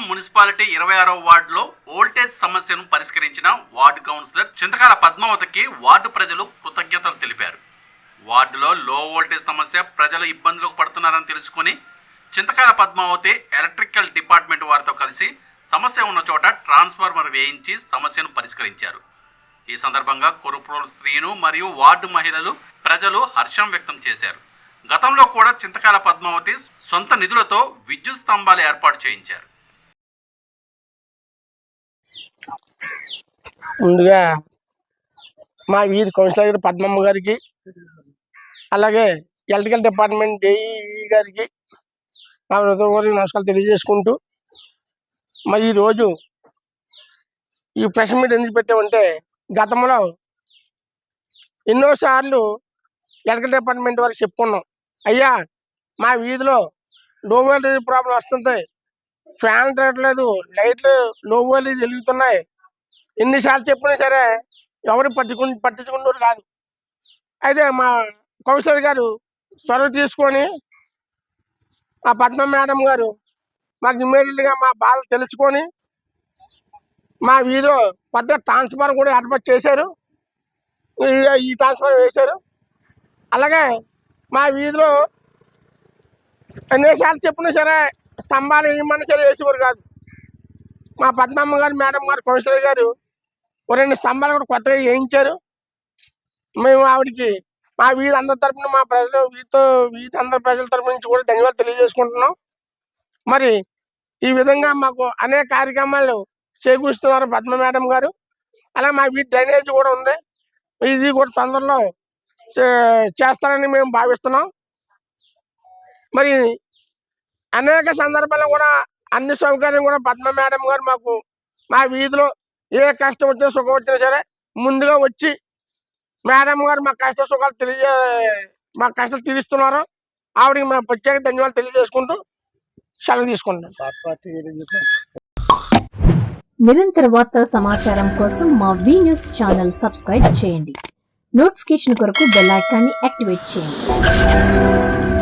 Municipality 26వ వార్డులో voltage సమస్యను పరిష్కరించిన వార్డు కౌన్సిలర్ చింతకాల పద్మావతికి వార్డు ప్రజలు కృతజ్ఞతలు తెలిపారు. వార్డులో లో వోల్టేజ్ సమస్య ప్రజలు ఇబ్బందులకు పడుతున్నారని తెలుసుకుని చింతకాల పద్మావతి ఎలక్ట్రికల్ డిపార్ట్మెంట్ వారితో కలిసి సమస్య ఉన్న చోట ట్రాన్స్ఫార్మర్ వేయించి సమస్యను పరిష్కరించారు. ఈ సందర్భంగా కొరుప్రోలు శ్రీను మరియు వార్డు మహిళలు ప్రజలు హర్షం వ్యక్తం చేశారు. గతంలో కూడా చింతకాల పద్మావతి సొంత నిధులతో విద్యుత్ స్తంభాలు ఏర్పాటు చేయించారు. ముందుగా మా వీధి కౌన్సిలర్ పద్మమ్మ గారికి, అలాగే ఎలక్ట్రికల్ డిపార్ట్మెంట్ డిఈ గారికి మా హృదయపూర్వక నమస్కారాలు తెలియజేసుకుంటూ, మరి ఈరోజు ఈ ప్రెస్ మీట్ ఎందుకు పెట్టామంటే, గతంలో ఎన్నోసార్లు ఎలక్ట్రికల్ డిపార్ట్మెంట్ వారికి చెప్పుకున్నాం, అయ్యా మా వీధిలో లో వోల్టేజ్ ప్రాబ్లం వస్తుంది, ఫ్యాన్ తిరగట్లేదు, లైట్లు లో వోల్టేజ్ వెలుగుతున్నాయి. ఎన్నిసార్లు చెప్పినా సరే ఎవరు పట్టించుకున్నారు కాదు. అయితే మా కౌన్సిలర్ గారు చొరవ తీసుకొని మా పద్మ మేడం గారు మాకు ఇమ్మీడియట్గా మా బాధ తెలుసుకొని మా వీధిలో పెద్ద ట్రాన్స్ఫార్మర్ కూడా ఏర్పాటు చేశారు. ఈ ట్రాన్స్ఫార్మర్ వేశారు. అలాగే మా వీధిలో ఎన్నిసార్లు చెప్పినా సరే స్తంభాలు వేయమన్నా సరే వేసేవారు కాదు. మా పద్మమ్మ గారు మేడం గారు కౌన్సిలర్ గారు 2 స్తంభాలు కూడా కొత్తగా వేయించారు. మేము ఆవిడకి మా వీధి అందరి తరఫున, మా ప్రజలు వీధి అందరి ప్రజల తరఫు నుంచి కూడా ధన్యవాదాలు తెలియజేసుకుంటున్నాం. మరి ఈ విధంగా మాకు అనేక కార్యక్రమాలు చేకూరుస్తున్నారు పద్మ మేడం గారు. అలాగే మా వీధి డ్రైనేజ్ కూడా ఉంది, ఇది కూడా తొందరలో చేస్తారని మేము భావిస్తున్నాం. మరి అనేక సందర్భాల్లో కూడా అన్ని సౌకర్యం కూడా పద్మ మేడం గారు మాకు మా వీధిలో ఏ కష్టం వచ్చినా సుఖం వచ్చినా సరే ముందుగా వచ్చి మేడం గారు మా కష్ట సుఖాలు మా కష్టాలు తీరుస్తున్నారు. ఆవిడకి మేము ప్రత్యేక ధన్యవాదాలు తెలియజేసుకుంటూ సెలవు తీసుకుంటాం. నిరంతర వార్తా సమాచారం కోసం మా వి న్యూస్ ఛానల్ సబ్స్క్రైబ్ చేయండి. నోటిఫికేషన్ కొరకు బెల్ ఐకాన్ని యాక్టివేట్ చేయండి.